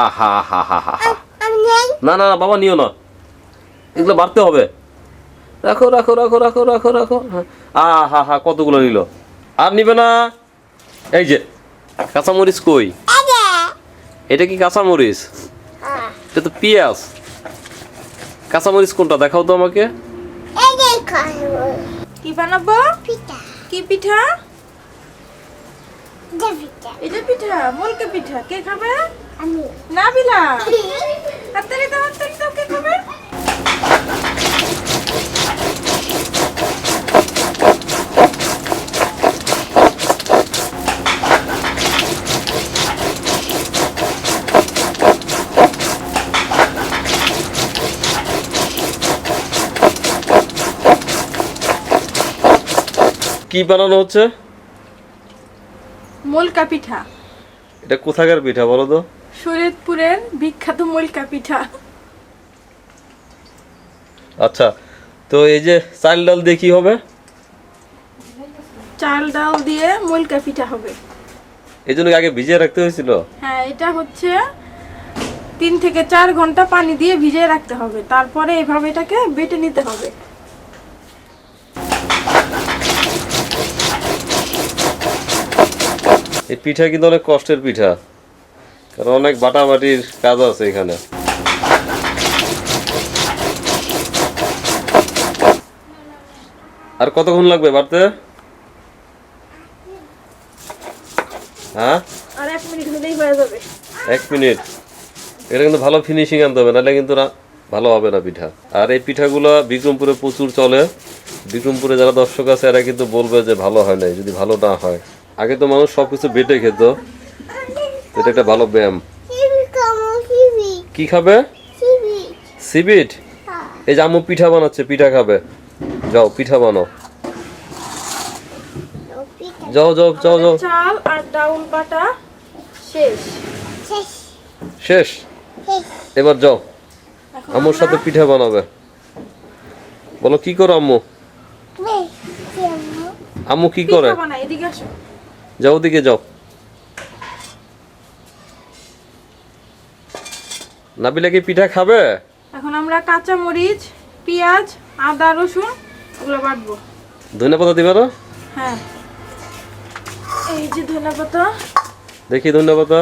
আহা হা হা হা হা। না না না বাবা নিও না, এগুলো বাড়তে হবে। রাখো রাখো রাখো রাখো রাখো রাখো। আহা হা কতগুলো নিল, আর নিবে না। এই যে কাঁচামরিচ কই? এটা কি কাঁচামরিচ? এটা তো পেঁয়াজ। কাঁচামরিচ কোনটা দেখাও তো আমাকে। কি বানাবো? কি পিঠা? এটা পিঠা, মুলকা পিঠা। কে খাবে? নাবিলা। হাততালি দাও, হাততালি দাও। কে খাবে? কি বানানো হচ্ছে? মুলকা পিঠা। এটা কোথাকার পিঠা বলো তো? শরীয়তপুরের বিখ্যাত মুলকা পিঠা। আচ্ছা, তো এই যে চাল ডাল দিয়ে কি হবে? চাল ডাল দিয়ে মুলকা পিঠা হবে। এই জন্য আগে ভিজিয়ে রাখতে হয়েছিল? হ্যাঁ, এটা হচ্ছে 3 থেকে 4 ঘন্টা পানি দিয়ে ভিজিয়ে রাখতে হবে, তারপরে এভাবে এটাকে বেটে নিতে হবে। এই পিঠা কিন্তু অনেক কষ্টের পিঠা, কারণ অনেক বাটাবাটির কাজ আছে এখানে। আর কতক্ষণ লাগবে বাড়তে? হ্যাঁ, আর 1 মিনিট হলেই হয়ে যাবে। 1 মিনিট। এটা কিন্তু ভালো ফিনিশিং আনতে হবে, নাহলে কিন্তু না ভালো হবে না পিঠা। আর এই পিঠাগুলো বিক্রমপুরে প্রচুর চলে। বিক্রমপুরে যারা দর্শক আছে এরা কিন্তু বলবে যে ভালো হয় নাই, যদি ভালো না হয়। আগে তো মানুষ সবকিছু বেটে খেত, এটা একটা ভালো ব্যায়াম। কি খাবে? সিবিট। এই যে আম্মু পিঠা বানাচ্ছে, পিঠা খাবে। যাও পিঠা বানাও, যাও যাও যাও যাও। চাল আর ডাউল বাটা শেষ। শেষ? এবার যাও আম্মুর সাথে পিঠা বানাবে। বলো কি করো আম্মু? আম্মু কি করে? পিঠা বানাই, এদিকে আসো। যাও ওদিকে যাও। নাবিলা কি পিঠা খাবে? এখন আমরা কাঁচা মরিচ, পেঁয়াজ, আদা, রসুন এগুলো বাটবো। ধনেপাতা দিবে না? হ্যাঁ, এই যে ধনেপাতা। দেখি ধনেপাতা।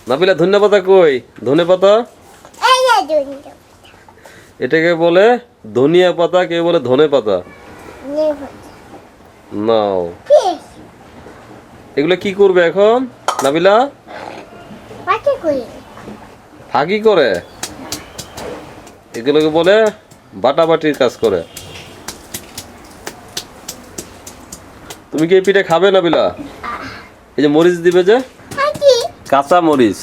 নাবিলা ধনেপাতা কই? ধনেপাতা এটাকে বলে ধনিয়া পাতা, কে বলে ধনে পাতা। নাও, এগুলো কি করবে এখন নাবিলা? ফাঁকি করে, এগুলোকে বলে বাটাবাটির কাজ করে। তুমি কি এই পিঠা খাবে নাবিলা? এই যে মরিচ দিবে, যে কাঁচা মরিচ,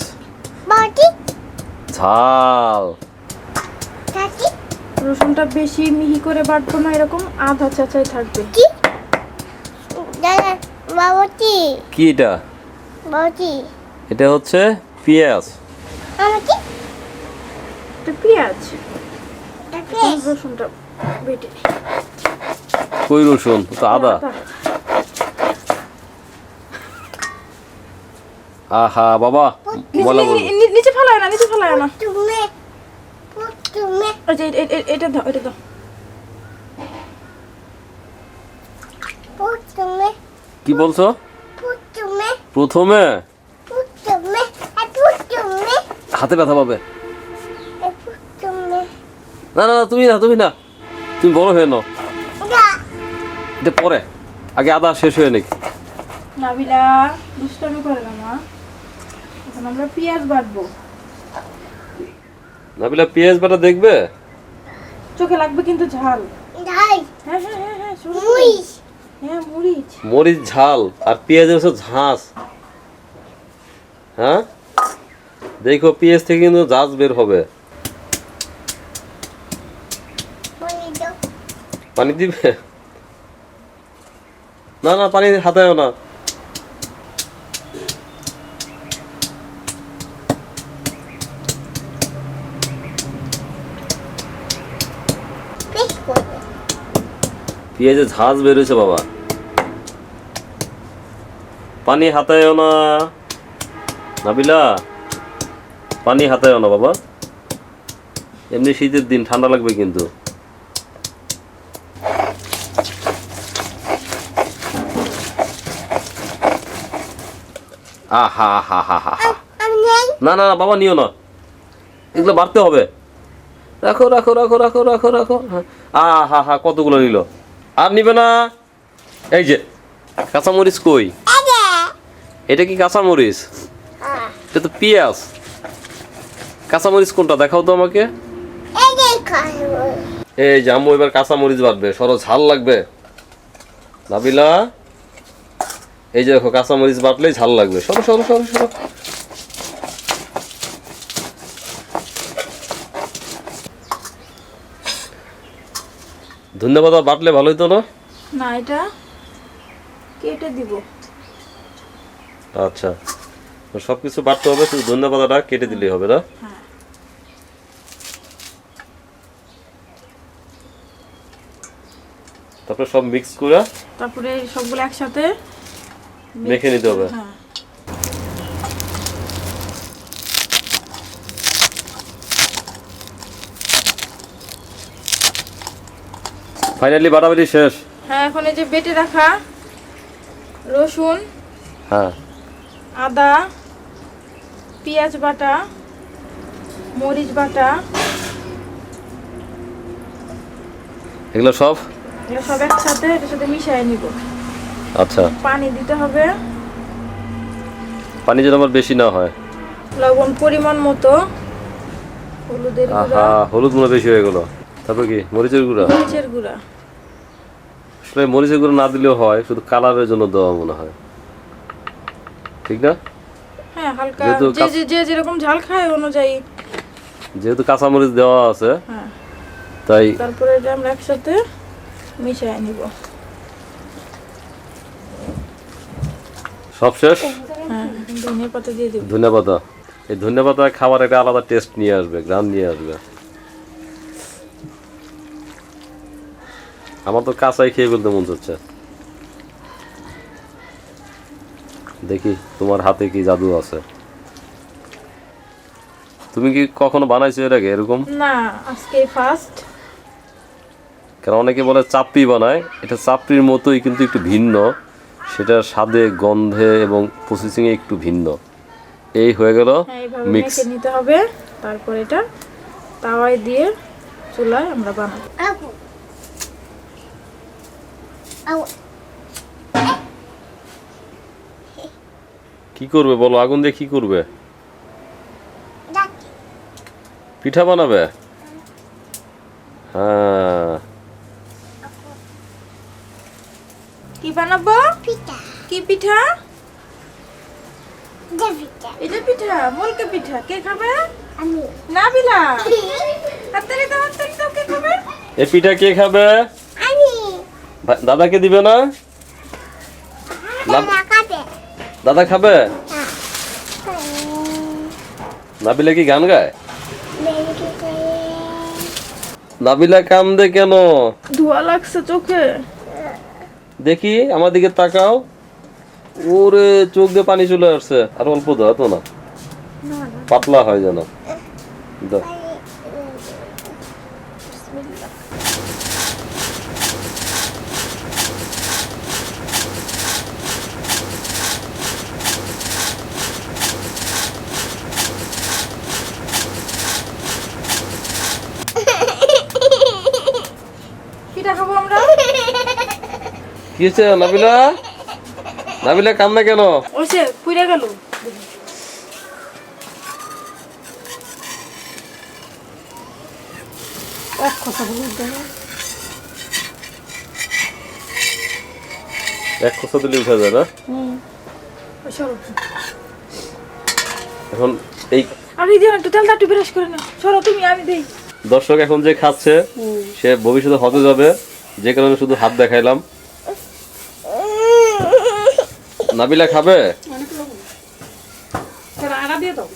ঝাল। রসুনটা বেশি মিহি করে বাটবো না, এরকম আধা চাচাই থাকবে। কি এটা? এটা হচ্ছে পেঁয়াজ। এটা পেঁয়াজ। রসুনটা বেটে নিই। কই রসুন? তো আদা। আহা বাবা, বলা বলবো। নিচে ফেলায় না, নিচে ফেলায় না। ওই যে এটা দাও, এটা দাও। কি বলছো? প্রথমে হাতে ব্যথা পাবে। না না না, তুমি না, তুমি না, তুমি বড় হয়ে নাও। এটা পরে, আগে আদা শেষ হয়ে নিক। নাবিলা দুষ্টামি করে না মা। এখন আমরা পেঁয়াজ বাটবো। নাবিলা পেঁয়াজ বাটা দেখবে? চোখে লাগবে কিন্তু ঝাল। হ্যাঁ হ্যাঁ হ্যাঁ হ্যাঁ, মরিচ। হ্যাঁ মরিচ। মরিচ ঝাল, আর পেঁয়াজের হচ্ছে ঝাঁস। হ্যাঁ, দেখো পেঁয়াজ থেকে কিন্তু ঝাঁস বের হবে। পানি দিবে? না না, পানি হাতায়ও না। পেঁয়াজের ঝাঁজ বেরোছে বাবা, পানি হাতায়ও না। নাবিলা পানি হাতায় না বাবা, এমনি শীতের দিন ঠান্ডা লাগবে কিন্তু। আহা হা হা হা হা, না না না বাবা নিও না, এগুলো বাড়তে হবে। রাখো রাখো রাখো রাখো রাখো রাখো। আহা হা কতগুলো নিল, আর নিবে না। এই যে কাঁচামরিচ কই, এটা কি কাঁচামরিচ? এটা তো পেঁয়াজ। কাঁচামরিচ কোনটা দেখাও তো আমাকে। এই যে আম্মু এবার কাঁচামরিচ বাটবে, সরো ঝাল লাগবে। নাবিলা এই যে দেখো কাঁচামরিচ বাটলেই ঝাল লাগবে, সরো সরো সরো সরো। ধন্যবাদ, বাটলে ভালো হতো না? না, এটা কেটে দিব। আচ্ছা, সবকিছু বাটতে হবে, শুধু ধন্যবাদটা কেটে দিলেই হবে না? হ্যাঁ। তারপরে সব মিক্স করে তারপরে সবগুলো একসাথে মেখে নিতে হবে। হ্যাঁ। ফাইনালি বাটাবাটি শেষ। হ্যাঁ, এখন এই যে বেটে রাখা রসুন, হ্যাঁ, আদা, পেঁয়াজ বাটা, মরিচ বাটা, এগুলো সব এগুলো সব একসাথে এটার সাথে মিশিয়ে নিব। আচ্ছা, পানি দিতে হবে, পানি যেন আমার বেশি না হয়। লবণ পরিমাণ মতো, হলুদের গুঁড়া, আহা, হলুদ মনে বেশি হয়ে গেল। তারপর কি মরিচের গুঁড়া? মরিচের গুঁড়া। আসলে মরিচের গুঁড়া না দিলেও হয়, শুধু কালারের জন্য দেওয়া মনে হয়, ঠিক না? হ্যাঁ, হালকা যেহেতু যে যেরকম ঝাল খায় অনুযায়ী। যেহেতু কাঁচামরিচ দেওয়া আছে, হ্যাঁ, তাই তারপরে এটা আমরা একসাথে মিশিয়ে নিব। সব শেষ। হ্যাঁ, ধনিয়া পাতা দিয়ে দিব। ধন্যবাদ। এই ধন্যবাদ খাবার একটা আলাদা টেস্ট নিয়ে আসবে, গ্রাম নিয়ে আসবে। আমার তো কাঁচাই খেয়ে ফেলতে মন চাচ্ছে। দেখি তোমার হাতে কি জাদু আছে। তুমি কি কখনো বানাইছো এর আগে এরকম? না, আজকে ফার্স্ট। কারণ অনেকে বলে চাপড়ি বানায়, এটা চাপড়ির মতোই কিন্তু একটু ভিন্ন, সেটার স্বাদে, গন্ধে এবং প্রসেসিংয়ে একটু ভিন্ন। এই হয়ে গেল হ্যাঁ, এইভাবে মিক্স। মেখে নিতে হবে। তারপর এটা তাওয়ায় দিয়ে চুলায় আমরা বানাবো। কি করবে বলো, আগুন দিয়ে কি করবে? পিঠা বানাবে? হ্যাঁ, কি বানাবো? পিঠা কি পিঠা? পিঠা এটা পিঠা, বলকে পিঠা। কে খাবে? আমি নাবিলা। হাততালি দাও, হাততালি দাও। কে খাবে? এই পিঠা কে খাবে? আমি দাদাকে দিবে না? লাগাবে দাদা খাবে? নাবিলা কি গান গায়? নাবিলা কান্দে কেন? ধোয়া লাগছে চোখে। দেখি আমার দিকে তাকাও। ওরে চোখ দিয়ে পানি চলে আসছে। আর অল্প দাও তো না, পাতলা হয় যেন। দাও। পিঠা খাবো আমরা। কি হয়েছে নাবিলা? নাবিলা কান্না কেন? ওইসে পুড়ে গেল। এক কথা বলে দাও। এক খোসা দিলে উঠা যায় না? সরো। এখন এই আমি দিও একটু তেলটা একটু ব্রাশ করে নাও। সরো তুমি, আমি দেই। দর্শক এখন যে খাচ্ছে সে ভবিষ্যতে হতে যাবে, যে কারণে শুধু হাত দেখাইলাম। নাবিলা খাবে? আড়া দিয়ে দাও।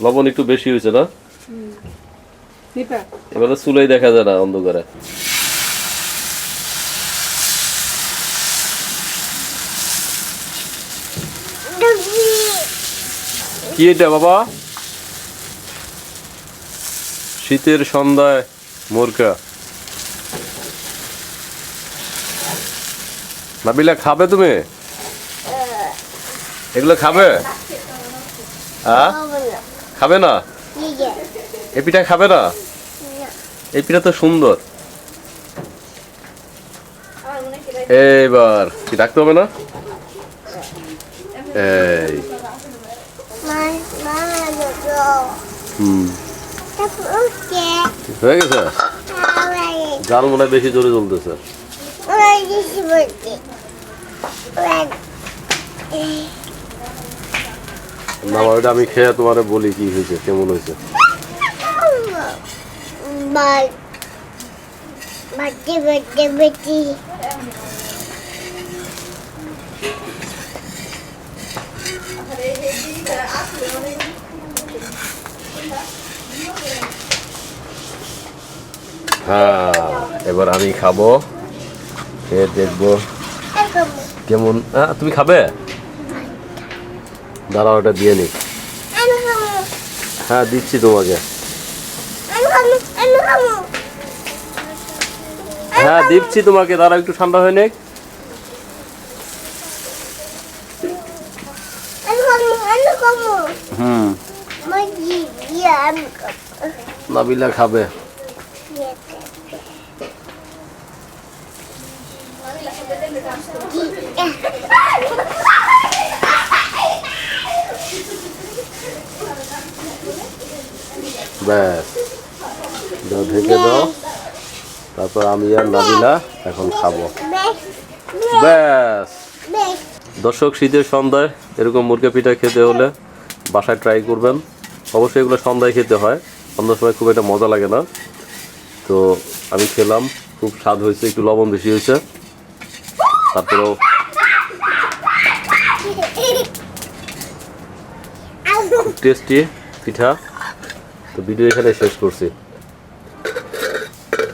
লবণ একটু বেশি হয়েছে না? এবারে চুলাই দেখা যায় না অন্ধকারে। কি এটা বাবা? শীতের সন্ধ্যায় মুরগা। নাবিলা খাবে তুমি? এগুলো খাবে? হ্যাঁ, খাবে না? এই পিঠা খাবে না? এই পিঠা তো সুন্দর। এইবার কি রাখতে হবে না? এই হয়ে গেছে। জাল মনে হয় বেশি জোরে জ্বলতেছে। না ওইটা আমি খেয়ে তোমারে বলি কি হয়েছে, কেমন হয়েছে। হ্যাঁ, এবার আমি খাবো, খেয়ে দেখবো কেমন। তুমি খাবে? দাঁড়াও, ওটা দিয়ে নি। হ্যাঁ দিচ্ছি তোমাকে। হ্যাঁ দিচ্ছি তোমাকে, দাঁড়াও একটু ঠান্ডা হয়ে নেক। হুম, নাবিলা খাবে। ব্যাস, দাও ঢেকে দাও, তারপর আমি আর নাবিলা এখন খাবো। ব্যাস। দর্শক, শীতের সন্ধ্যায় এরকম মুরগি পিঠা খেতে হলে বাসায় ট্রাই করবেন। অবশ্যই এগুলো সন্ধ্যায় খেতে হয়, সন্ধ্যার সময় খুব একটা মজা লাগে না। তো আমি খেলাম, খুব স্বাদ হয়েছে, একটু লবণ বেশি হয়েছে, তারপরেও খুব টেস্টি পিঠা। তো ভিডিও এখানে শেষ করছি।